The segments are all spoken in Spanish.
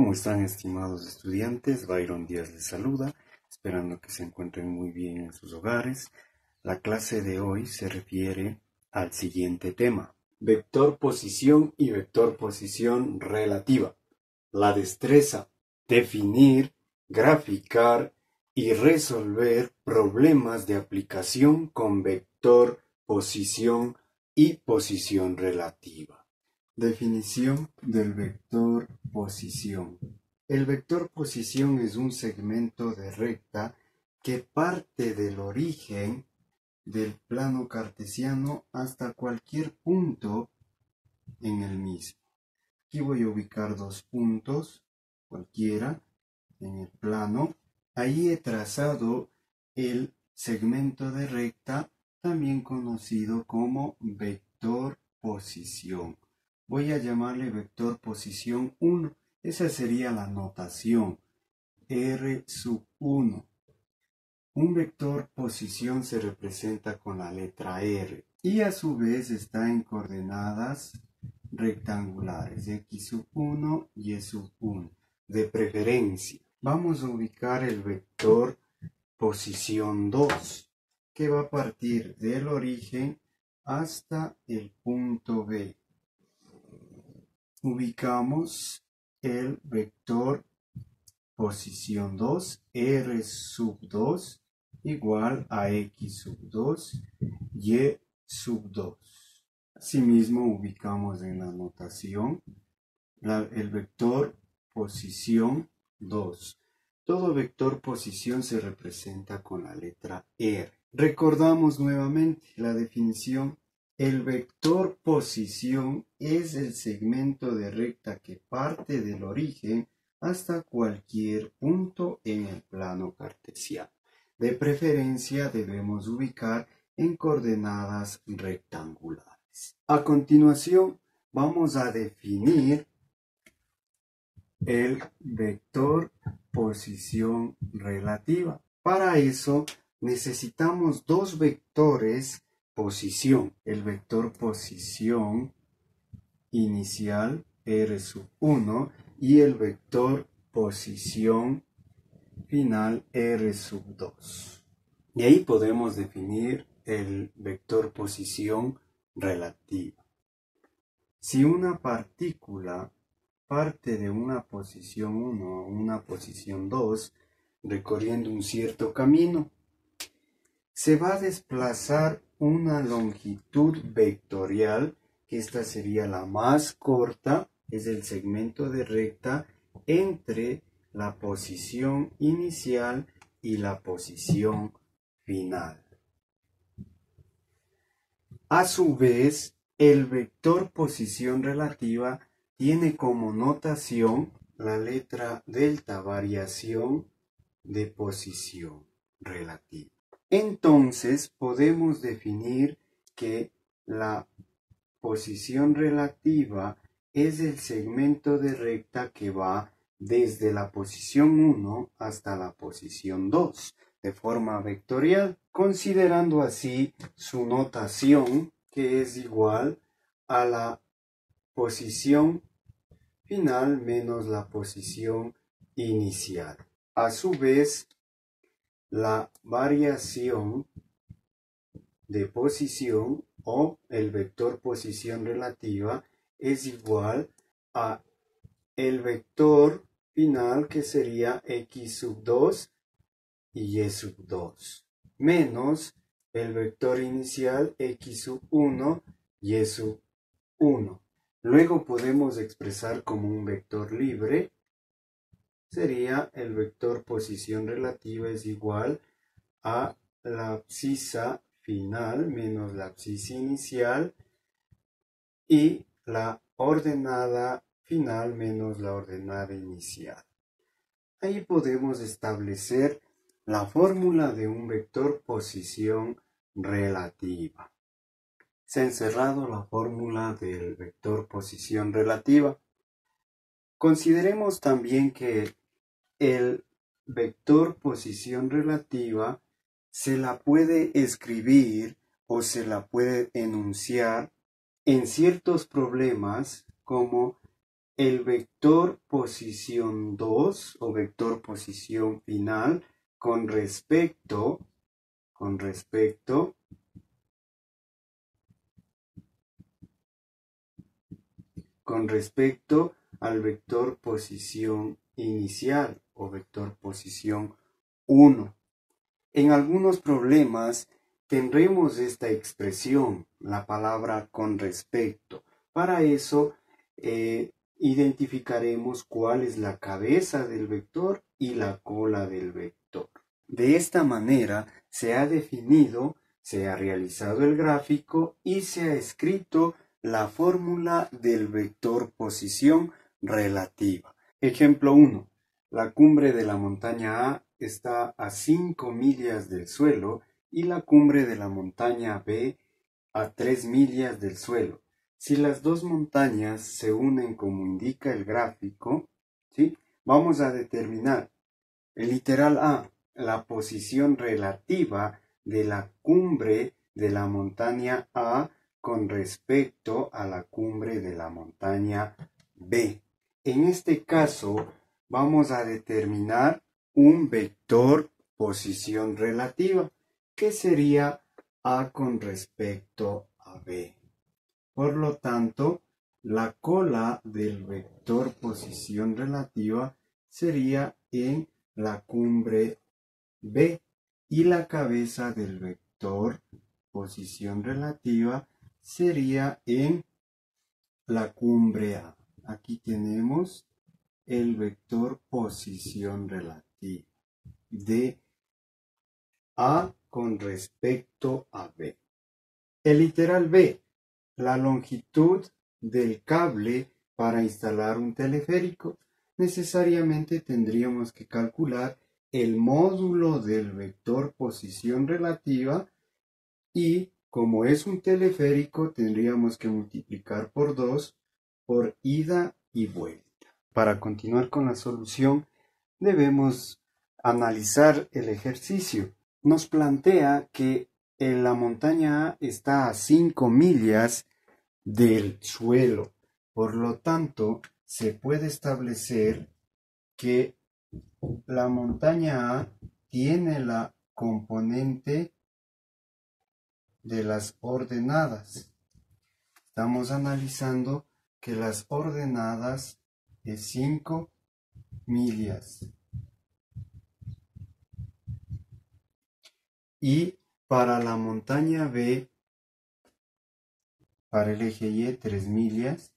¿Cómo están, estimados estudiantes? Byron Díaz les saluda, esperando que se encuentren muy bien en sus hogares. La clase de hoy se refiere al siguiente tema: vector posición y vector posición relativa. La destreza, definir, graficar y resolver problemas de aplicación con vector posición y posición relativa. Definición del vector posición. El vector posición es un segmento de recta que parte del origen del plano cartesiano hasta cualquier punto en el mismo. Aquí voy a ubicar dos puntos, cualquiera, en el plano. Ahí he trazado el segmento de recta, también conocido como vector posición. Voy a llamarle vector posición 1. Esa sería la notación. R1. Un vector posición se representa con la letra R y a su vez está en coordenadas rectangulares, x1 y y1. De preferencia, vamos a ubicar el vector posición 2, que va a partir del origen hasta el punto B. Ubicamos el vector posición 2, R2 igual a x2, y2. Asimismo, ubicamos en la notación el vector posición 2. Todo vector posición se representa con la letra R. Recordamos nuevamente la definición. El vector posición es el segmento de recta que parte del origen hasta cualquier punto en el plano cartesiano. De preferencia debemos ubicar en coordenadas rectangulares. A continuación vamos a definir el vector posición relativa. Para eso necesitamos dos vectores posición. El vector posición inicial R1 y el vector posición final R2. Y ahí podemos definir el vector posición relativa. Si una partícula parte de una posición 1 a una posición 2, recorriendo un cierto camino, se va a desplazar una longitud vectorial, que esta sería la más corta, es el segmento de recta entre la posición inicial y la posición final. A su vez, el vector posición relativa tiene como notación la letra delta, variación de posición relativa. Entonces podemos definir que la posición relativa es el segmento de recta que va desde la posición 1 hasta la posición 2 de forma vectorial, considerando así su notación, que es igual a la posición final menos la posición inicial. A su vez, la variación de posición o el vector posición relativa es igual a el vector final, que sería x2 y y2, menos el vector inicial x1 y y1. Luego podemos expresar como un vector libre. Sería el vector posición relativa es igual a la abscisa final menos la abscisa inicial y la ordenada final menos la ordenada inicial. Ahí podemos establecer la fórmula de un vector posición relativa. Se ha encerrado la fórmula del vector posición relativa. Consideremos también que el vector posición relativa se la puede escribir o se la puede enunciar en ciertos problemas como el vector posición 2 o vector posición final con respecto al vector posición inicial o vector posición 1. En algunos problemas tendremos esta expresión, la palabra con respecto. Para eso identificaremos cuál es la cabeza del vector y la cola del vector. De esta manera se ha definido, se ha realizado el gráfico y se ha escrito la fórmula del vector posición relativa. Ejemplo 1. La cumbre de la montaña A está a 5 millas del suelo y la cumbre de la montaña B a 3 millas del suelo. Si las dos montañas se unen como indica el gráfico, ¿sí? Vamos a determinar el literal A, la posición relativa de la cumbre de la montaña A con respecto a la cumbre de la montaña B. En este caso, vamos a determinar un vector posición relativa, que sería A con respecto a B. Por lo tanto, la cola del vector posición relativa sería en la cumbre B y la cabeza del vector posición relativa sería en la cumbre A. Aquí tenemos el vector posición relativa de A con respecto a B. El literal B, la longitud del cable para instalar un teleférico. Necesariamente tendríamos que calcular el módulo del vector posición relativa y como es un teleférico tendríamos que multiplicar por 2 por ida y vuelta. Para continuar con la solución debemos analizar el ejercicio. Nos plantea que la montaña A está a 5 millas del suelo. Por lo tanto, se puede establecer que la montaña A tiene la componente de las ordenadas. Estamos analizando que las ordenadas es 5 millas. Y para la montaña B, para el eje Y, 3 millas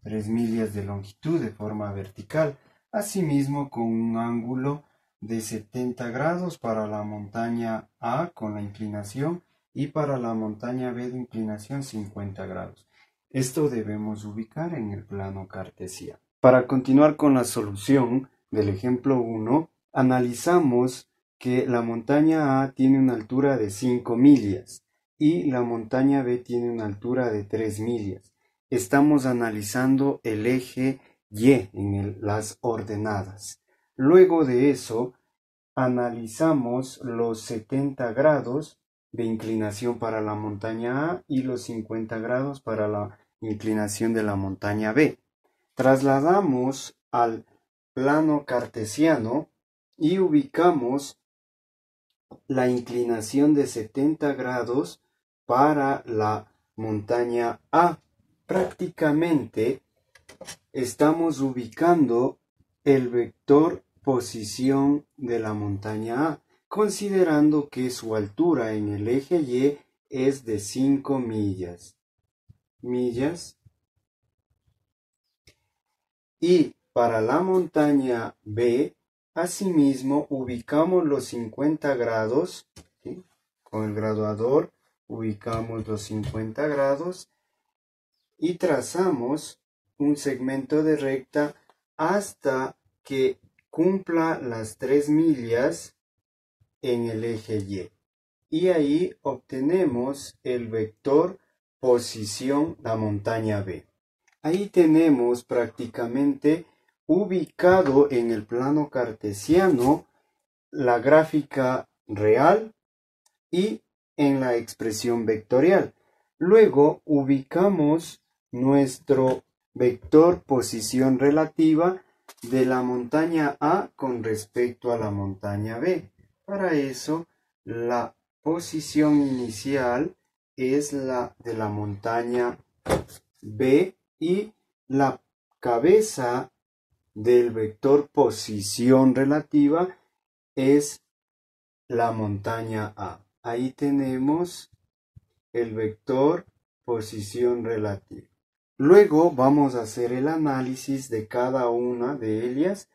de longitud de forma vertical. Asimismo, con un ángulo de 70 grados para la montaña A con la inclinación y para la montaña B de inclinación 50 grados. Esto debemos ubicar en el plano cartesiano. Para continuar con la solución del ejemplo 1, analizamos que la montaña A tiene una altura de 5 millas y la montaña B tiene una altura de 3 millas. Estamos analizando el eje Y en las ordenadas. Luego de eso, analizamos los 70 grados de inclinación para la montaña A y los 50 grados para la inclinación de la montaña B. Trasladamos al plano cartesiano y ubicamos la inclinación de 70 grados para la montaña A. Prácticamente estamos ubicando el vector posición de la montaña A, considerando que su altura en el eje Y es de 5 millas. Y para la montaña B, asimismo, ubicamos los 50 grados, ¿sí? Con el graduador ubicamos los 50 grados y trazamos un segmento de recta hasta que cumpla las 3 millas en el eje Y. Y ahí obtenemos el vector posición la montaña B. Ahí tenemos prácticamente ubicado en el plano cartesiano la gráfica real y en la expresión vectorial. Luego ubicamos nuestro vector posición relativa de la montaña A con respecto a la montaña B. Para eso, la posición inicial es la de la montaña B y la cabeza del vector posición relativa es la montaña A. Ahí tenemos el vector posición relativa. Luego vamos a hacer el análisis de cada una de ellas,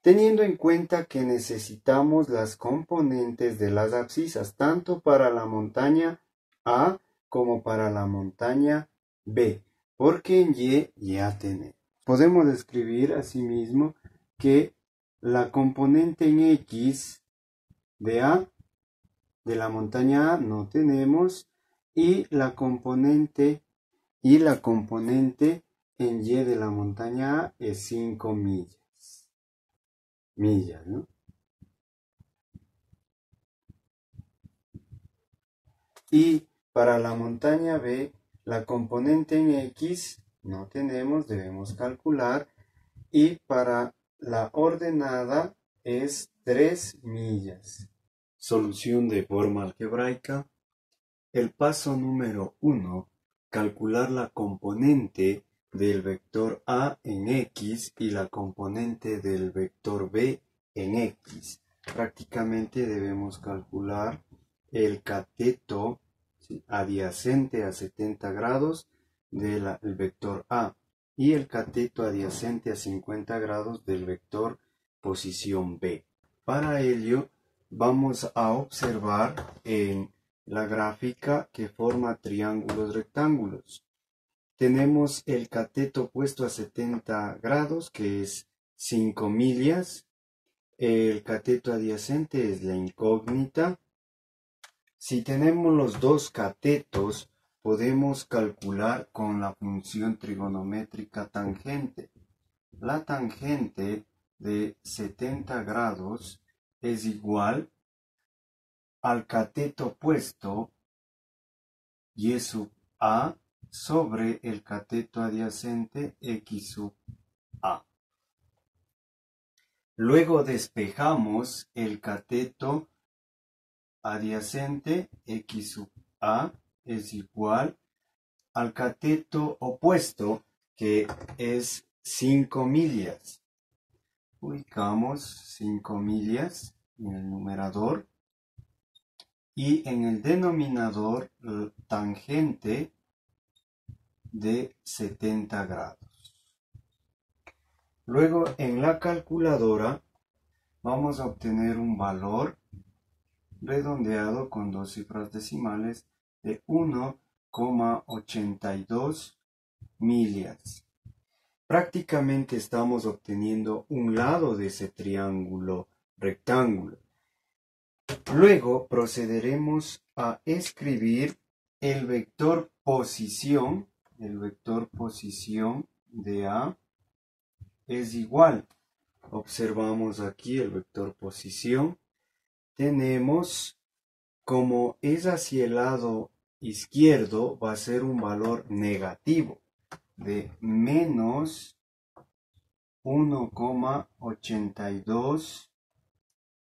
teniendo en cuenta que necesitamos las componentes de las abscisas, tanto para la montaña A como para la montaña B, porque en Y ya tenemos. Podemos escribir asimismo que la componente en X de A, de la montaña A, no tenemos, y la componente en Y de la montaña A es 5 millas, ¿no? Y para la montaña B, la componente en X no tenemos, debemos calcular, y para la ordenada es 3 millas. Solución de forma algebraica. El paso número 1. Calcular la componente del vector A en X y la componente del vector B en X. Prácticamente debemos calcular el cateto adyacente a 70 grados del vector A y el cateto adyacente a 50 grados del vector posición B. Para ello vamos a observar en la gráfica que forma triángulos rectángulos. Tenemos el cateto puesto a 70 grados, que es 5 millas. El cateto adyacente es la incógnita. Si tenemos los dos catetos, podemos calcular con la función trigonométrica tangente. La tangente de 70 grados es igual al cateto puesto y sub A sobre el cateto adyacente X sub A. Luego despejamos el cateto adyacente X sub A es igual al cateto opuesto, que es 5 millas. Ubicamos 5 millas en el numerador y en el denominador tangente de 70 grados. Luego en la calculadora vamos a obtener un valor redondeado con dos cifras decimales de 1,82 millas. Prácticamente estamos obteniendo un lado de ese triángulo rectángulo. Luego procederemos a escribir el vector posición de A es igual. Observamos aquí el vector posición. Tenemos, como es hacia el lado izquierdo, va a ser un valor negativo de menos 1,82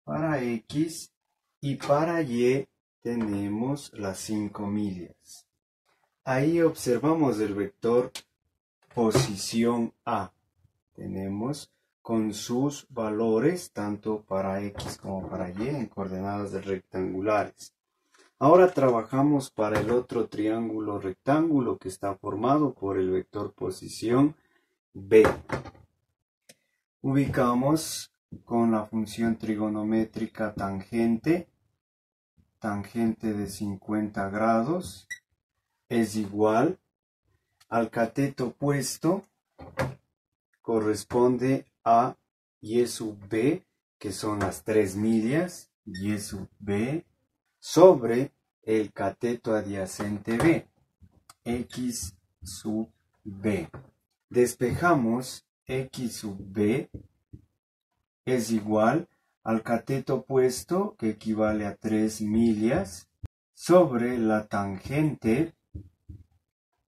para X y para Y tenemos las 5 millas. Ahí observamos el vector posición A. Tenemos con sus valores tanto para X como para Y en coordenadas rectangulares. Ahora trabajamos para el otro triángulo rectángulo que está formado por el vector posición B. Ubicamos con la función trigonométrica tangente de 50 grados es igual al cateto opuesto, corresponde a Y sub B, que son las 3 millas, Y sub B, sobre el cateto adyacente B, X sub B. Despejamos X sub B es igual al cateto opuesto, que equivale a 3 millas, sobre la tangente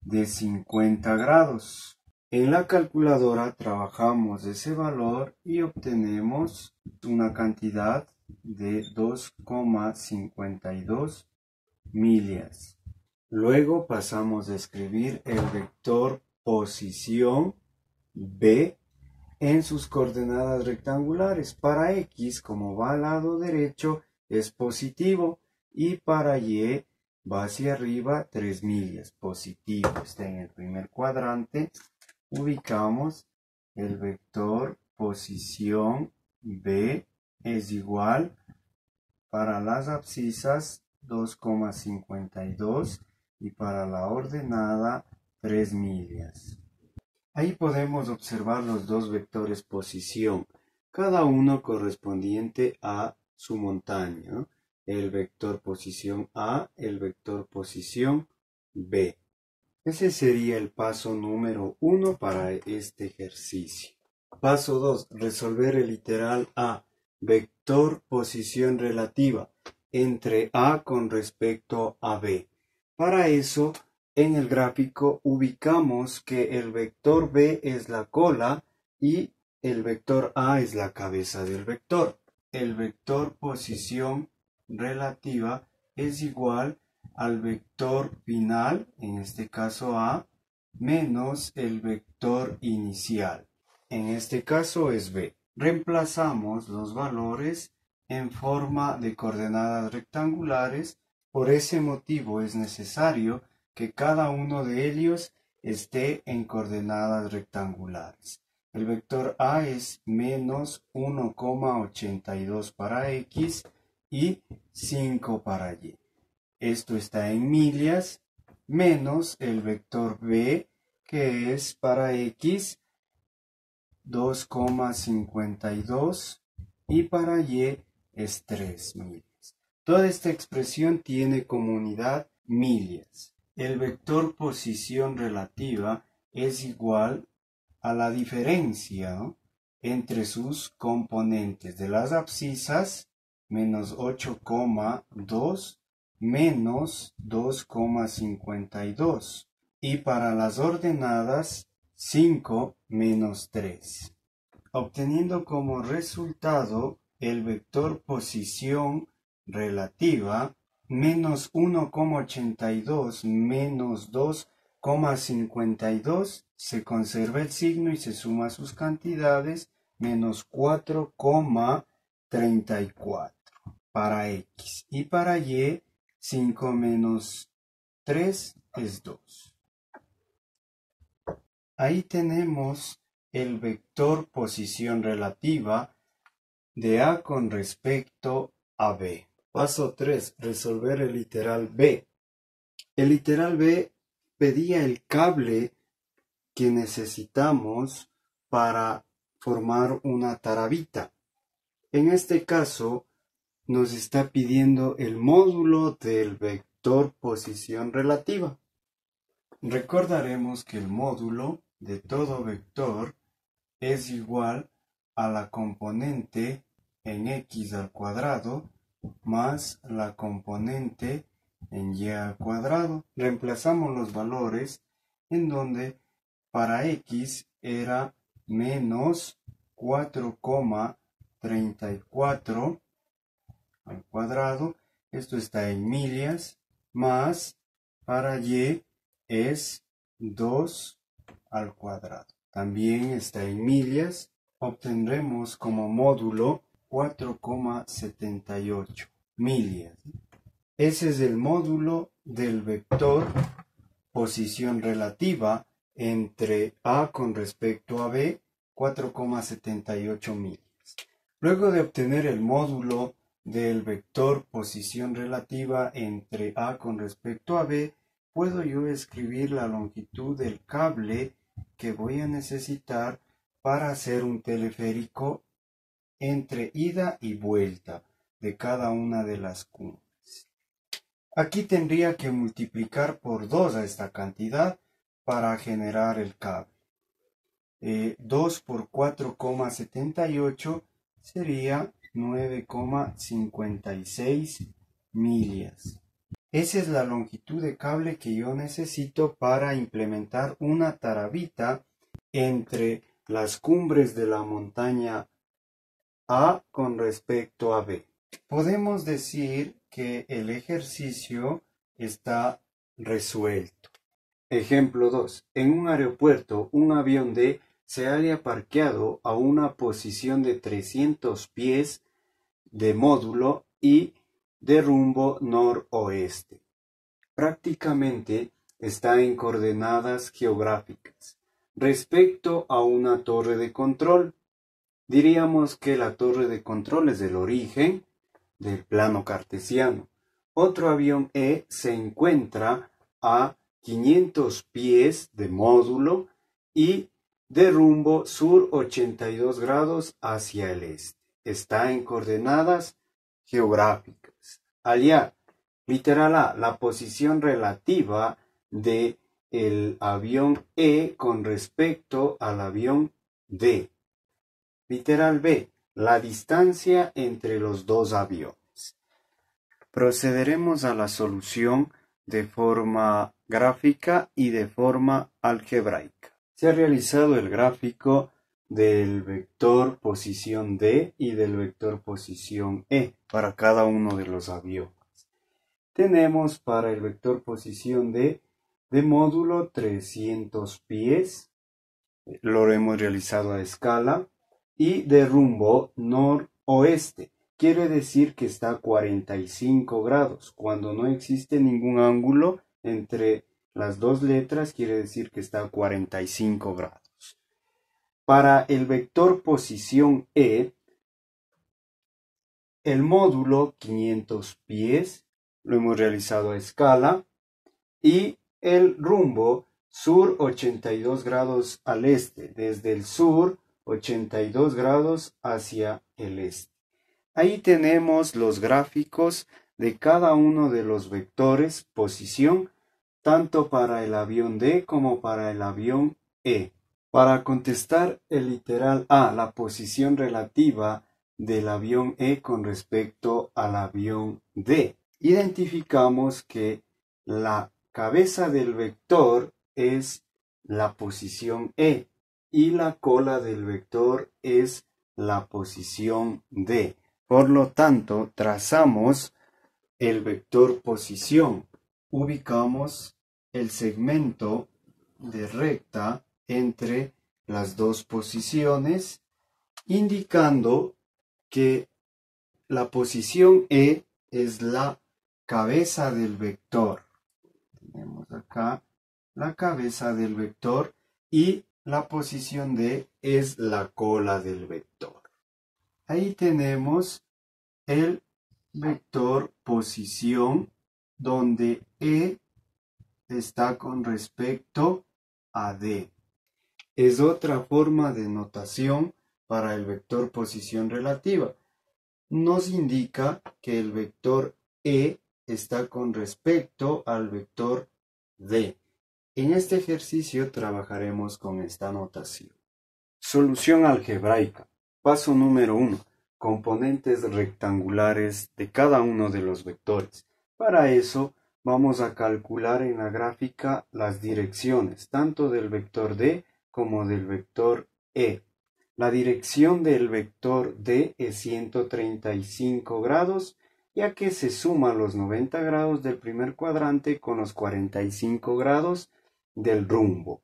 de 50 grados. En la calculadora trabajamos ese valor y obtenemos una cantidad de 2,52 millas. Luego pasamos a escribir el vector posición B en sus coordenadas rectangulares. Para X, como va al lado derecho, es positivo y para Y va hacia arriba 3 millas. Positivo está en el primer cuadrante. Ubicamos el vector posición B es igual para las abscisas 2,52 y para la ordenada 3 millas. Ahí podemos observar los dos vectores posición, cada uno correspondiente a su montaña. El vector posición A, el vector posición B. Ese sería el paso número 1 para este ejercicio. Paso 2. Resolver el literal A. Vector posición relativa entre A con respecto a B. Para eso, en el gráfico ubicamos que el vector B es la cola y el vector A es la cabeza del vector. El vector posición relativa es igual al vector final, en este caso A, menos el vector inicial. En este caso es B. Reemplazamos los valores en forma de coordenadas rectangulares. Por ese motivo es necesario que cada uno de ellos esté en coordenadas rectangulares. El vector A es menos 1,82 para X y 5 para Y. Esto está en millas, menos el vector B, que es para X 2,52 y para Y es 3 millas. Toda esta expresión tiene como unidad millas. El vector posición relativa es igual a la diferencia entre sus componentes de las abscisas, menos 8,2 menos 2,52 y para las ordenadas 5 menos 3, obteniendo como resultado el vector posición relativa menos 1,82 menos 2,52, se conserva el signo y se suma sus cantidades, menos 4,34 para X y para Y 5 menos 3 es 2. Ahí tenemos el vector posición relativa de A con respecto a B. Paso 3. Resolver el literal B. El literal B pedía el cable que necesitamos para formar una tarabita. En este caso, nos está pidiendo el módulo del vector posición relativa. Recordaremos que el módulo de todo vector es igual a la componente en x al cuadrado más la componente en y al cuadrado. Reemplazamos los valores en donde para x era menos 4,34 al cuadrado, esto está en millas, más para y es 2 al cuadrado. También está en millas, obtendremos como módulo 4,78 millas. Ese es el módulo del vector posición relativa entre A con respecto a B, 4,78 millas. Luego de obtener el módulo del vector posición relativa entre A con respecto a B, puedo yo escribir la longitud del cable que voy a necesitar para hacer un teleférico entre ida y vuelta de cada una de las cumbres. Aquí tendría que multiplicar por 2 a esta cantidad para generar el cable. 2 por 4,78 sería 9,56 millas. Esa es la longitud de cable que yo necesito para implementar una tarabita entre las cumbres de la montaña A con respecto a B. Podemos decir que el ejercicio está resuelto. Ejemplo 2. En un aeropuerto, un avión D se halla parqueado a una posición de 300 pies de módulo y de rumbo noroeste. Prácticamente está en coordenadas geográficas. Respecto a una torre de control, diríamos que la torre de control es el origen del plano cartesiano. Otro avión E se encuentra a 500 pies de módulo y de rumbo sur 82 grados hacia el este. Está en coordenadas geográficas. Hallar, literal A, la posición relativa de el avión E con respecto al avión D. Literal B, la distancia entre los dos aviones. Procederemos a la solución de forma gráfica y de forma algebraica. Se ha realizado el gráfico del vector posición D y del vector posición E para cada uno de los aviones. Tenemos para el vector posición D de módulo 300 pies, lo hemos realizado a escala, y de rumbo noroeste. Quiere decir que está a 45 grados. Cuando no existe ningún ángulo entre las dos letras, quiere decir que está a 45 grados. Para el vector posición E, el módulo 500 pies lo hemos realizado a escala y el rumbo sur 82 grados al este, desde el sur 82 grados hacia el este. Ahí tenemos los gráficos de cada uno de los vectores posición, tanto para el avión D como para el avión E. Para contestar el literal A, la posición relativa del avión E con respecto al avión D, identificamos que la cabeza del vector es la posición E y la cola del vector es la posición D. Por lo tanto, trazamos el vector posición. Ubicamos el segmento de recta entre las dos posiciones, indicando que la posición E es la cabeza del vector. Tenemos acá la cabeza del vector y la posición D es la cola del vector. Ahí tenemos el vector posición donde E está con respecto a D. Es otra forma de notación para el vector posición relativa. Nos indica que el vector E está con respecto al vector D. En este ejercicio trabajaremos con esta notación. Solución algebraica. Paso número 1. Componentes rectangulares de cada uno de los vectores. Para eso vamos a calcular en la gráfica las direcciones, tanto del vector D como del vector E. La dirección del vector D es 135 grados, ya que se suma los 90 grados del primer cuadrante con los 45 grados del rumbo.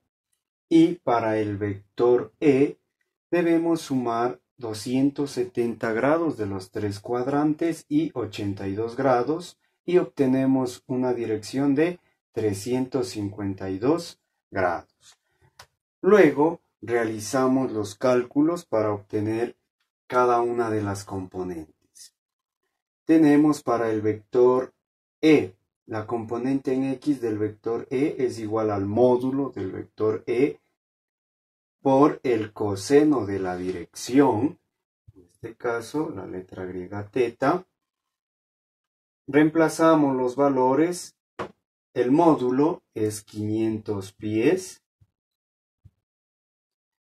Y para el vector E debemos sumar 270 grados de los tres cuadrantes y 82 grados y obtenemos una dirección de 352 grados. Luego realizamos los cálculos para obtener cada una de las componentes. Tenemos para el vector E, la componente en X del vector E es igual al módulo del vector E por el coseno de la dirección, en este caso la letra griega teta. Reemplazamos los valores, el módulo es 500 pies,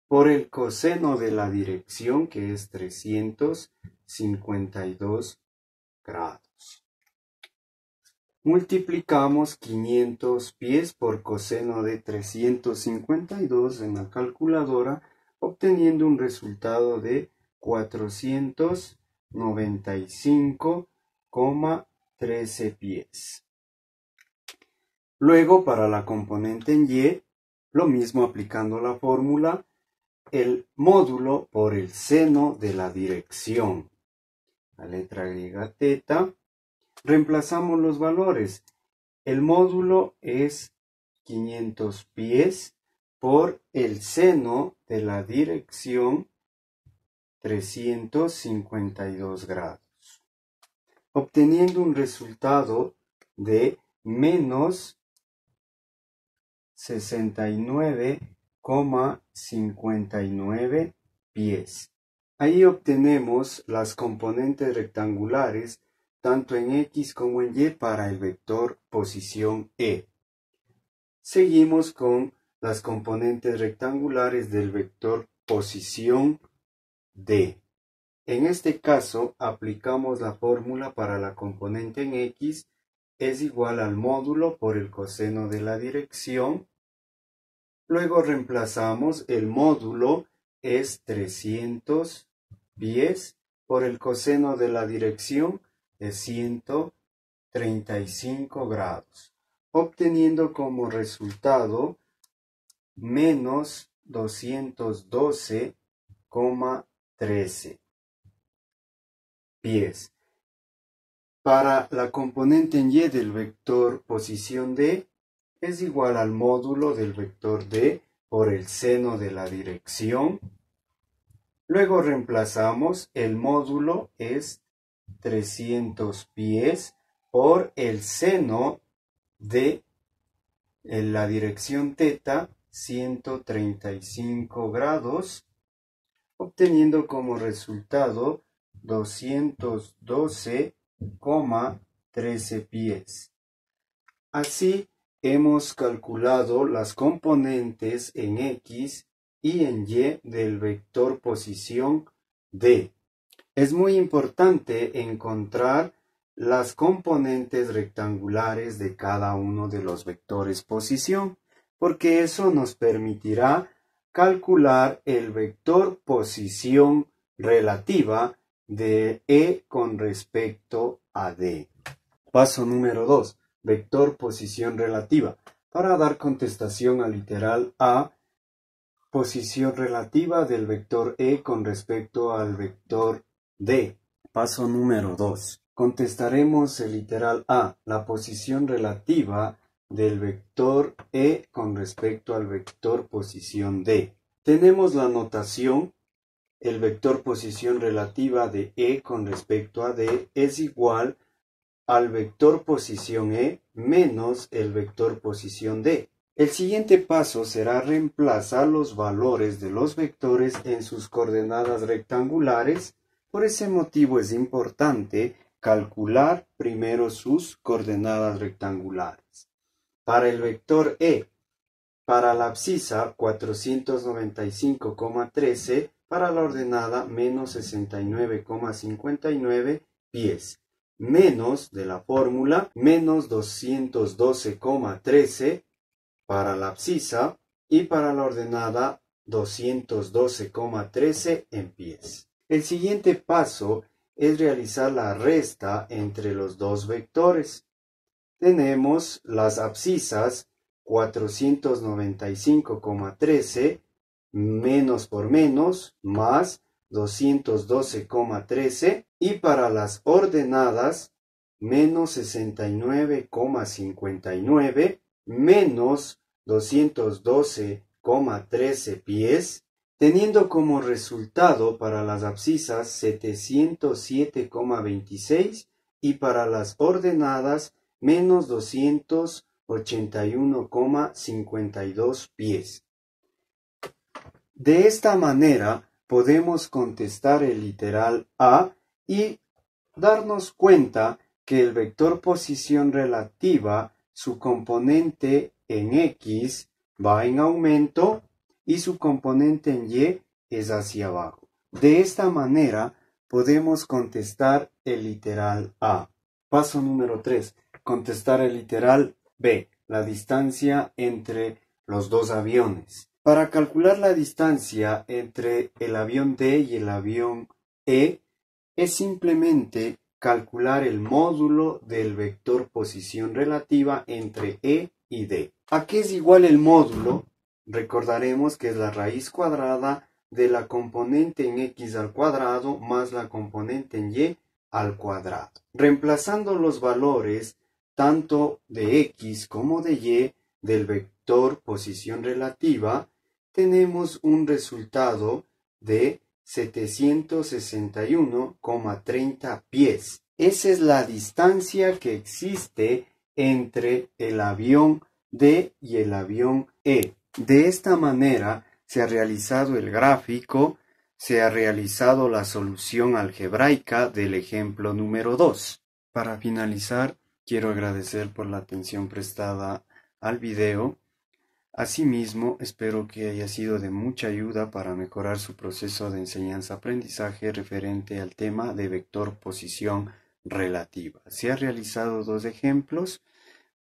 por el coseno de la dirección que es 352 grados. Multiplicamos 500 pies por coseno de 352 en la calculadora, obteniendo un resultado de 495,13 pies. Luego, para la componente en Y, lo mismo aplicando la fórmula, el módulo por el seno de la dirección. La letra griega teta. Reemplazamos los valores. El módulo es 500 pies por el seno de la dirección 352 grados, obteniendo un resultado de menos 69,59 pies. Ahí obtenemos las componentes rectangulares tanto en X como en Y para el vector posición E. Seguimos con las componentes rectangulares del vector posición D. En este caso, aplicamos la fórmula para la componente en X es igual al módulo por el coseno de la dirección. Luego reemplazamos el módulo es 300 pies por el coseno de la dirección de 135 grados, obteniendo como resultado menos 212,13 pies. Para la componente en Y del vector posición D es igual al módulo del vector D por el seno de la dirección. Luego reemplazamos el módulo es 300 pies por el seno de la dirección teta 135 grados, obteniendo como resultado 212,13 pies. Así hemos calculado las componentes en X y en Y del vector posición D. Es muy importante encontrar las componentes rectangulares de cada uno de los vectores posición, porque eso nos permitirá calcular el vector posición relativa de E con respecto a D. Paso número 2. Vector posición relativa. Para dar contestación al literal A, posición relativa del vector E con respecto al vector D. Paso número 2. Contestaremos el literal A, la posición relativa del vector E con respecto al vector posición D. Tenemos la notación, el vector posición relativa de E con respecto a D es igual al vector posición E menos el vector posición D. El siguiente paso será reemplazar los valores de los vectores en sus coordenadas rectangulares. Por ese motivo es importante calcular primero sus coordenadas rectangulares. Para el vector E, para la abscisa 495,13, para la ordenada menos 69,59 pies, menos de la fórmula menos 212,13 para la abscisa y para la ordenada 212,13 en pies. El siguiente paso es realizar la resta entre los dos vectores. Tenemos las abscisas 495,13 menos por menos más 212,13 y para las ordenadas menos 69,59 menos 212,13 pies, teniendo como resultado para las abscisas 707,26 y para las ordenadas menos 281,52 pies. De esta manera podemos contestar el literal A y darnos cuenta que el vector posición relativa, su componente en X va en aumento y su componente en Y es hacia abajo. De esta manera podemos contestar el literal A. Paso número 3. contestar el literal B, la distancia entre los dos aviones. Para calcular la distancia entre el avión D y el avión E, es simplemente calcular el módulo del vector posición relativa entre E y D. ¿A qué es igual el módulo? Recordaremos que es la raíz cuadrada de la componente en x al cuadrado más la componente en y al cuadrado. Reemplazando los valores tanto de x como de y del vector posición relativa, tenemos un resultado de 761,30 pies. Esa es la distancia que existe entre el avión D y el avión E. De esta manera se ha realizado el gráfico, se ha realizado la solución algebraica del ejemplo número 2. Para finalizar, quiero agradecer por la atención prestada al video. Asimismo, espero que haya sido de mucha ayuda para mejorar su proceso de enseñanza-aprendizaje referente al tema de vector posición relativa. Se han realizado 2 ejemplos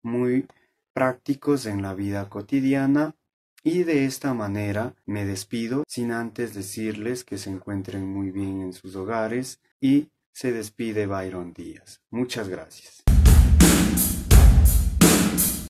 muy prácticos en la vida cotidiana y de esta manera me despido sin antes decirles que se encuentren muy bien en sus hogares y se despide Byron Díaz. Muchas gracias.